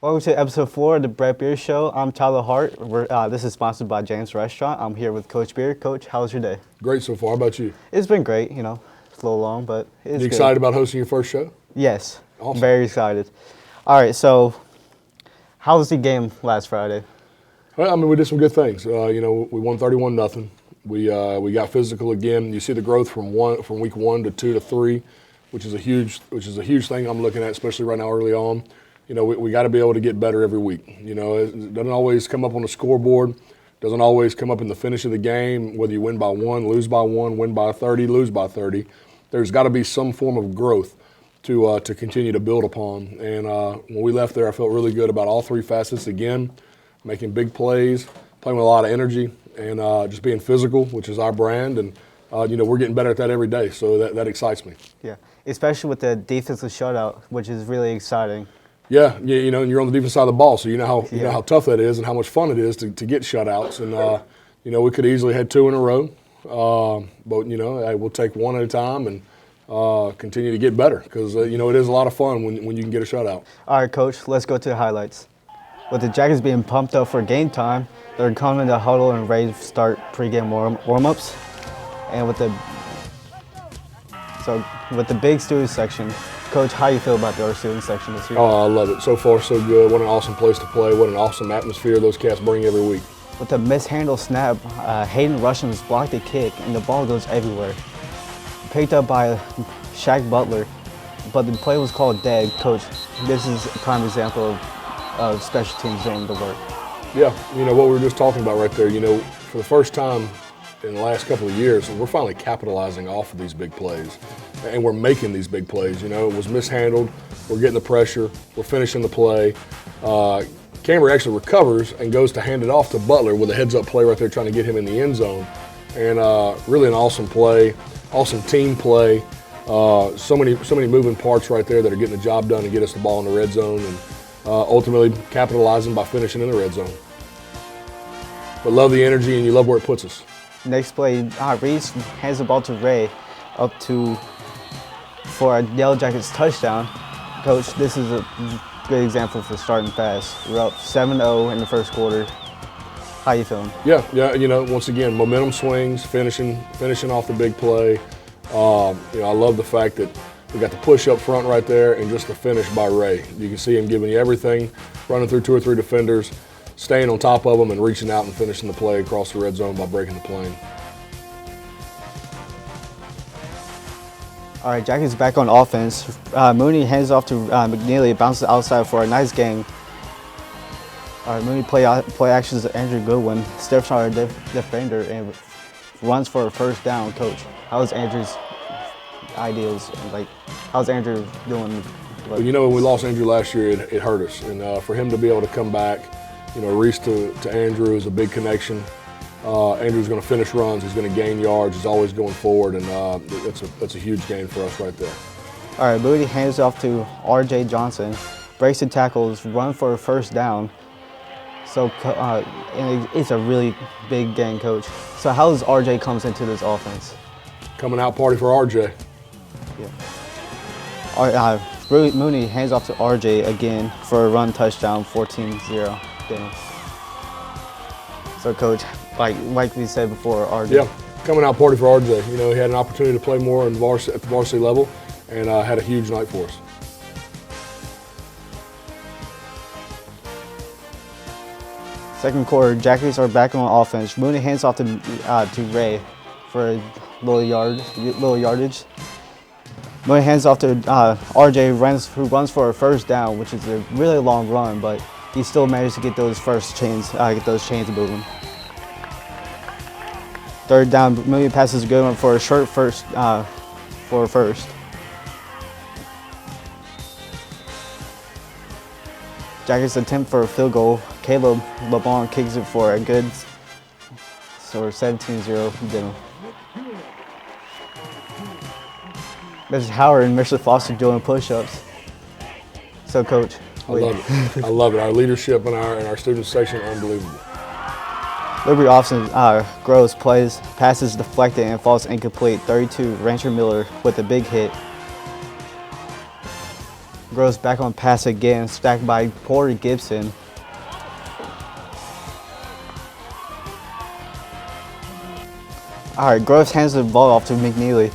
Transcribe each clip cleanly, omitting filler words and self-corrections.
Welcome to episode 4 of the Brett Beer Show. I'm Tyler Hart. This is sponsored by James Restaurant. I'm here with Coach Beer. Coach, how was your day? Great so far. How about you? It's been great. It's a little long, but it's You excited about hosting your first show? Yes. Awesome. Very excited. All right, so how was the game last Friday? Well, we did some good things. We won 31-0. We got physical again. You see the growth from week 1 to 2 to 3, which is a huge thing I'm looking at, especially right now early on. We got to be able to get better every week. It doesn't always come up on the scoreboard. Doesn't always come up in the finish of the game, whether you win by 1, lose by 1, win by 30, lose by 30. There's got to be some form of growth to continue to build upon. And when we left there, I felt really good about all 3 facets again, making big plays, playing with a lot of energy, and just being physical, which is our brand. And, we're getting better at that every day, so that excites me. Yeah, especially with the defensive shutout, which is really exciting. Yeah, and you're on the defense side of the ball, so you know how tough that is and how much fun it is to get shutouts. And we could easily had 2 in a row, but we'll take one at a time and continue to get better because it is a lot of fun when you can get a shutout. All right, Coach, let's go to the highlights. With the Jackets being pumped up for game time, they're coming to huddle and ready to start pregame warm-ups. And with the big student section, Coach, how do you feel about our student section this year? Oh, I love it. So far, so good. What an awesome place to play. What an awesome atmosphere those cats bring every week. With the mishandled snap, Hayden Rushings blocked the kick, and the ball goes everywhere. Picked up by Shaq Butler, but the play was called dead. Coach, this is a prime example of special teams doing the work. Yeah, what we were just talking about right there, for the first time in the last couple of years, we're finally capitalizing off of these big plays. And we're making these big plays. It was mishandled. We're getting the pressure. We're finishing the play. Camry actually recovers and goes to hand it off to Butler with a heads-up play right there trying to get him in the end zone. And really an awesome play, awesome team play. So many moving parts right there that are getting the job done and get us the ball in the red zone and ultimately capitalizing by finishing in the red zone. But love the energy and you love where it puts us. Next play, Reese hands the ball to Ray for a Yellow Jackets touchdown. Coach, this is a good example for starting fast. We're up 7-0 in the first quarter. How you feeling? Yeah. Once again, momentum swings, finishing off the big play. I love the fact that we got the push up front right there and just the finish by Ray. You can see him giving you everything, running through 2 or 3 defenders, staying on top of them and reaching out and finishing the play across the red zone by breaking the plane. All right, Jackets back on offense. Mooney hands off to McNeely, bounces outside for a nice gain. All right, Mooney play actions to Andrew Goodwin, steps on our defender and runs for a first down. Coach, how's Andrew's ideals? How's Andrew doing? Well, when we lost Andrew last year, it hurt us. And for him to be able to come back, Reese to Andrew is a big connection. Andrew's going to finish runs. He's going to gain yards. He's always going forward, and that's a huge gain for us right there. All right, Moody hands off to R.J. Johnson, breaks the tackles, run for a first down. So and it's a really big gain, Coach. So how does R.J. comes into this offense? Coming out party for R.J. Yeah. Mooney hands off to R.J. again for a run touchdown, 14-0. Denham. So, Coach, like we said before, RJ. Yeah, coming out party for RJ. He had an opportunity to play more at the varsity level and had a huge night for us. Second quarter, Jackets are back on offense. Mooney hands off to Ray for a little yardage. Mooney hands off to RJ, who runs for a first down, which is a really long run, but he still managed to get those chains moving. Third down, Mooney passes Goodwin for a short first. Jackets attempt for a field goal. Caleb LeBon kicks it for a good, so we're 17-0 Denham. Mrs. Howard and Mr. Foster doing push-ups. So, Coach. I love it. I love it. Our leadership in our student section, unbelievable. Liberty Austin grows, plays, passes deflected and falls incomplete. 32, Rancher Miller with a big hit. Groves back on pass again, stacked by Porter Gibson. All right, Groves hands the ball off to McNeely.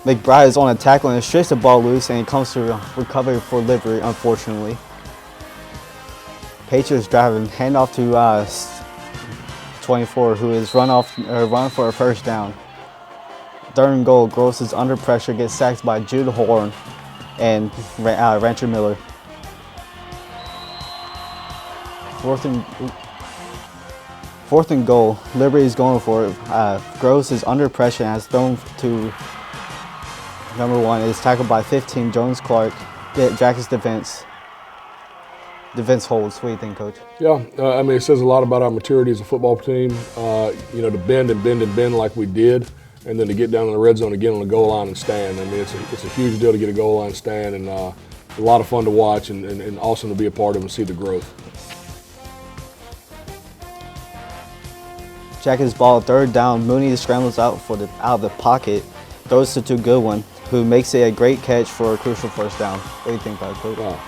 McBride is on a tackle and strips the ball loose, and it comes to recovery for Liberty, unfortunately. Patriots driving, hand off to 24, who is run for a first down. Third and goal, Groves is under pressure, gets sacked by Jude Horn and Rancher Miller. Fourth and goal, Liberty is going for it. Groves is under pressure and has thrown to number 1. Is tackled by 15, Jones Clark. Jackets defense holds. What do you think, Coach? Yeah, I mean, it says a lot about our maturity as a football team. You know, to bend and bend and bend like we did, and then to get down in the red zone again on the goal line and stand. I mean, it's a huge deal to get a goal line stand, and a lot of fun to watch and awesome to be a part of and see the growth. Jackets ball, third down. Mooney scrambles out of the pocket, throws to Goodwin, who makes it a great catch for a crucial first down. What do you think about it, Coach?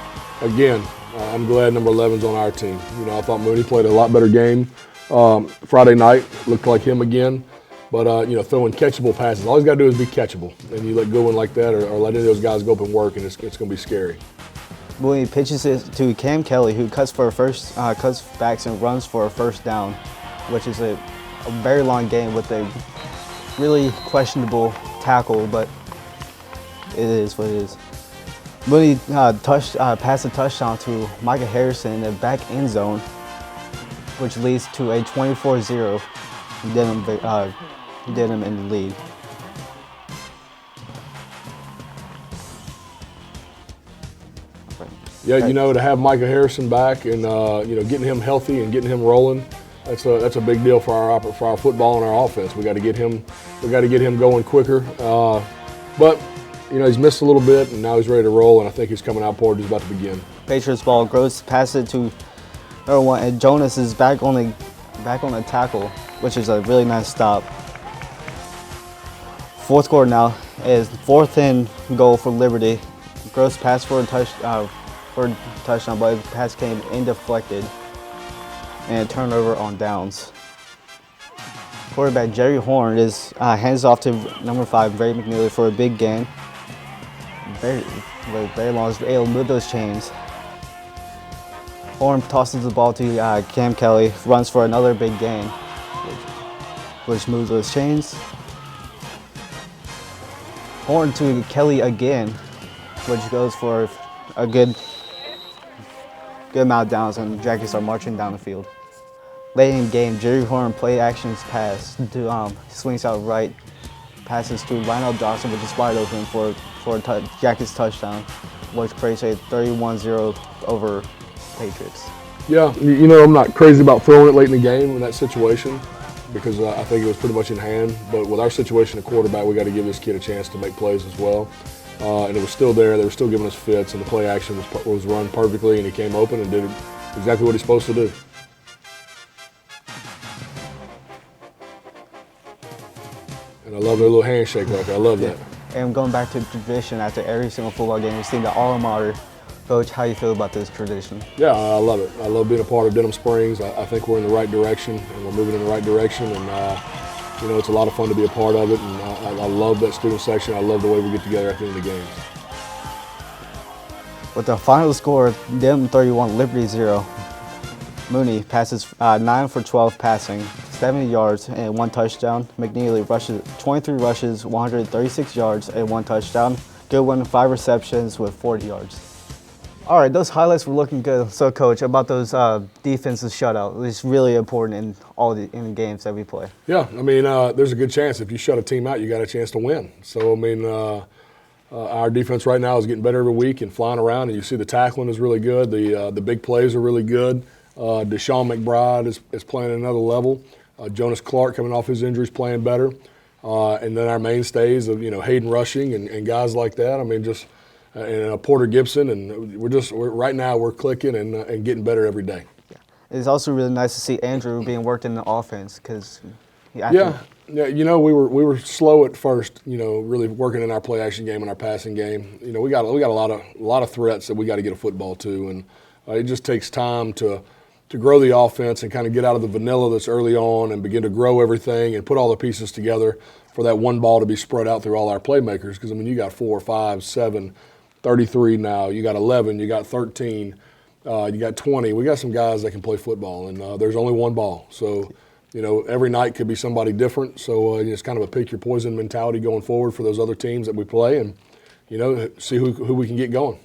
Again, I'm glad number 11's on our team. You know, I thought Mooney played a lot better game Friday night. Looked like him again. But, you know, throwing catchable passes, all he's got to do is be catchable. And you let Goodwin like that or let any of those guys go up and work, and it's going to be scary. Mooney pitches it to Cam Kelly, who cuts backs and runs for a first down, which is a very long game with a really questionable tackle, but it is what it is. Mooney passed a touchdown to Micah Harrison in the back end zone, which leads to a 24-0 Denham in the lead. Yeah, you know, to have Micah Harrison back and you know, getting him healthy and getting him rolling, that's a big deal for our football and our offense. We got to get him going quicker. But you know, he's missed a little bit, and now he's ready to roll, and I think his coming out party is about to begin. Patriots ball, Groves passes it to number 1, and Jonas is back on the tackle, which is a really nice stop. Fourth quarter now is 4th and goal for Liberty. Groves passed for a touchdown, but the pass came indeflected, and a turnover on downs. Quarterback Jerry Horn hands off to number 5, Ray McNeely, for a big gain. Very long, is able to move those chains. Horn tosses the ball to Cam Kelly, runs for another big gain, which moves those chains. Horn to Kelly again, which goes for a good amount of downs, and the Jackets are marching down the field. Late in the game, Jerry Horn play actions pass to swings out right, passes to Lionel Dawson, which is wide open for a Jackets touchdown, which creates a 31-0 over Patriots. Yeah, you know, I'm not crazy about throwing it late in the game in that situation because I think it was pretty much in hand. But with our situation at quarterback, we got to give this kid a chance to make plays as well. And it was still there. They were still giving us fits, and the play action was run perfectly, and he came open and did exactly what he's supposed to do. And I love their little handshake like that. I love that. And going back to tradition, after every single football game, we've seen the alma mater. Coach, how do you feel about this tradition? Yeah, I love it. I love being a part of Denham Springs. I think we're in the right direction, and we're moving in the right direction. And you know, it's a lot of fun to be a part of it. And I love that student section. I love the way we get together at the end of the games. With the final score, Denham 31, Liberty 0. Mooney passes 9 for 12 passing, 70 yards and 1 touchdown. McNeely rushes 23 rushes, 136 yards and 1 touchdown. Goodwin 5 receptions with 40 yards. All right, those highlights were looking good. So, Coach, about those defensive shutout, it's really important in the games that we play. Yeah, I mean, there's a good chance if you shut a team out, you got a chance to win. So, I mean, our defense right now is getting better every week and flying around, and you see the tackling is really good. The big plays are really good. Deshaun McBride is playing at another level. Jonas Clark coming off his injuries playing better. And then our mainstays of, you know, Hayden Rushing and guys like that. I mean, just and Porter Gibson, and right now we're clicking and getting better every day. Yeah. It's also really nice to see Andrew being worked in the offense because yeah, Yeah, we were slow at first. Really working in our play action game and our passing game. We got a lot of threats that we got to get a football to, and it just takes time to grow the offense and kind of get out of the vanilla that's early on and begin to grow everything and put all the pieces together for that one ball to be spread out through all our playmakers. Because you got 4, 5, 7, 33 now. You got 11. You got 13. You got 20. We got some guys that can play football, and there's only one ball. So. Every night could be somebody different. So it's kind of a pick your poison mentality going forward for those other teams that we play, and see who we can get going.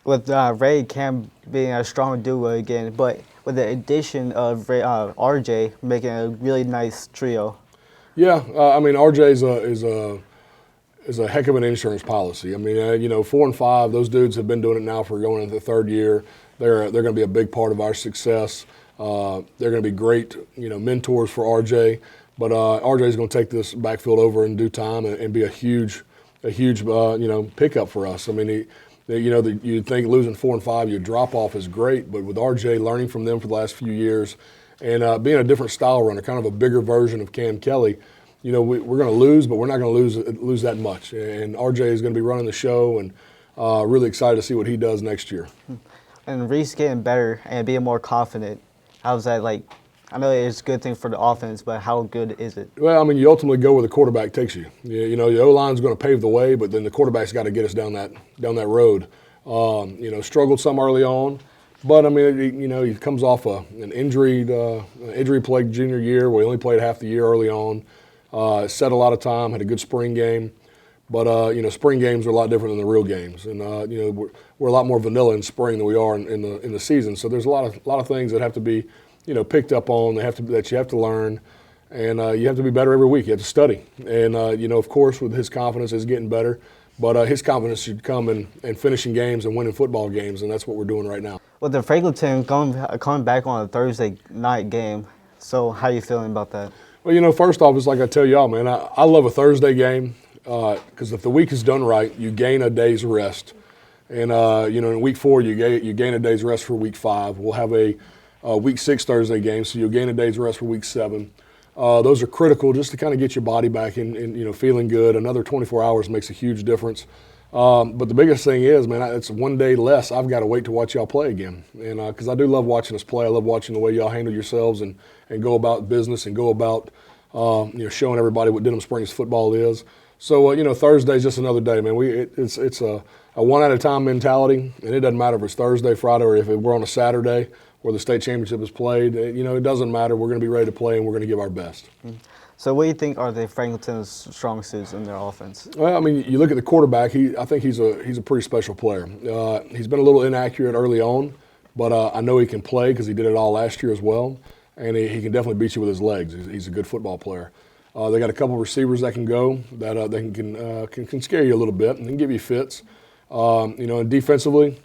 With Ray Cam being a strong duo again, but with the addition of RJ making a really nice trio. Yeah, RJ is a heck of an insurance policy. 4 and 5, those dudes have been doing it now for going into the third year. They're going to be a big part of our success. They're going to be great, mentors for RJ. But RJ is going to take this backfield over in due time and be a huge, pickup for us. You'd think losing 4 and 5, your drop off is great, but with RJ learning from them for the last few years and being a different style runner, kind of a bigger version of Cam Kelly, we're going to lose, but we're not going to lose that much. And RJ is going to be running the show, and really excited to see what he does next year. And Reese getting better and being more confident. How's that like? I know it's a good thing for the offense, but how good is it? Well, you ultimately go where the quarterback takes you. The O-line's going to pave the way, but then the quarterback's got to get us down that road. Struggled some early on, but he comes off an injury-plagued junior year where he only played half the year early on. Set a lot of time, had a good spring game. But, spring games are a lot different than the real games. And, we're a lot more vanilla in spring than we are in the season. So there's a lot of things that have to be, picked up on, that you have to learn. And you have to be better every week. You have to study. And, of course, with his confidence, it's getting better. But his confidence should come in finishing games and winning football games, and that's what we're doing right now. Well, the Franklinton coming back on a Thursday night game. So how are you feeling about that? Well, first off, it's like I tell y'all, man, I love a Thursday game. Because if the week is done right, you gain a day's rest. And, in week 4, you gain a day's rest for week 5. We'll have a week 6 Thursday game, so you'll gain a day's rest for week 7. Those are critical just to kind of get your body back in feeling good. Another 24 hours makes a huge difference. But the biggest thing is, man, it's one day less. I've got to wait to watch y'all play again. And because I do love watching us play. I love watching the way y'all handle yourselves and go about business and go about showing everybody what Denham Springs football is. So, Thursday's just another day, man. It's a one-at-a-time mentality, and it doesn't matter if it's Thursday, Friday, or if we're on a Saturday where the state championship is played. It doesn't matter. We're going to be ready to play, and we're going to give our best. So what do you think are the Franklinton's strong suits in their offense? Well, you look at the quarterback. I think he's a pretty special player. He's been a little inaccurate early on, but I know he can play because he did it all last year as well, and he can definitely beat you with his legs. He's a good football player. They got a couple of receivers that can go that they can scare you a little bit and can give you fits. And defensively,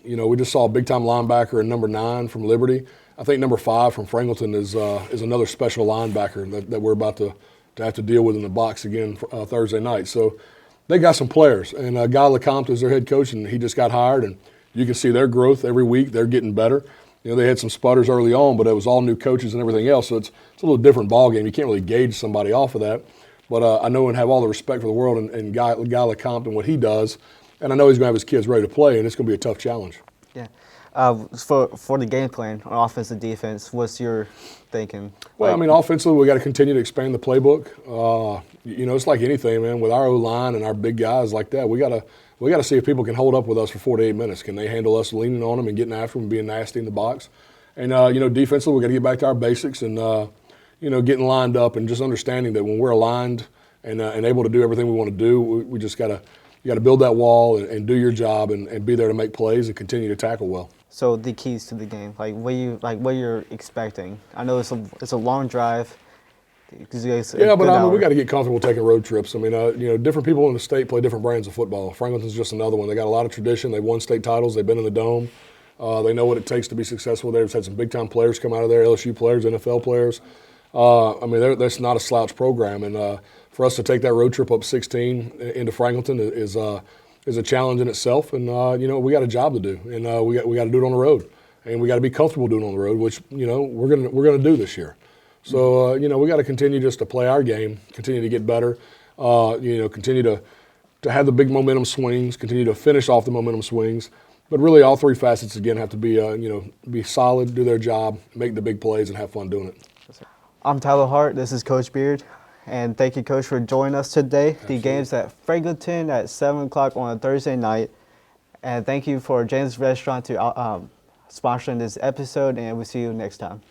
we just saw a big-time linebacker in number 9 from Liberty. I think number 5 from Franklinton is another special linebacker that we're about to have to deal with in the box again Thursday night. So they got some players. And Guy LeCompte is their head coach, and he just got hired. And you can see their growth every week. They're getting better. They had some sputters early on, but it was all new coaches and everything else. So it's a little different ball game. You can't really gauge somebody off of that. But I know and have all the respect for the world and Guy LeCompte and what he does. And I know he's going to have his kids ready to play, and it's going to be a tough challenge. Yeah. For the game plan on offense and defense, what's your thinking? Well, offensively, we got to continue to expand the playbook. It's like anything, man. With our O-line and our big guys like that, we got to see if people can hold up with us for 48 minutes. Can they handle us leaning on them and getting after them and being nasty in the box? And, defensively, we got to get back to our basics and, getting lined up and just understanding that when we're aligned and able to do everything we want to do, we just got to build that wall and do your job and be there to make plays and continue to tackle well. So the keys to the game, what you're expecting. I know it's a long drive. Yeah, but we got to get comfortable taking road trips. Different people in the state play different brands of football. Franklinton's just another one. They got a lot of tradition. They've won state titles. They've been in the Dome. They know what it takes to be successful there. They've had some big-time players come out of there, LSU players, NFL players. That's not a slouch program. And for us to take that road trip up 16 into Franklinton is a challenge in itself. And, we got a job to do. And we got to do it on the road. And we got to be comfortable doing it on the road, which, we're gonna do this year. So, we got to continue just to play our game, continue to get better, continue to have the big momentum swings, continue to finish off the momentum swings. But really, all three facets, again, have to be solid, do their job, make the big plays, and have fun doing it. I'm Tyler Hart. This is Coach Beard. And thank you, Coach, for joining us today. Absolutely. The game's at Franklinton at 7 o'clock on a Thursday night. And thank you for James Restaurant to sponsoring this episode, and we'll see you next time.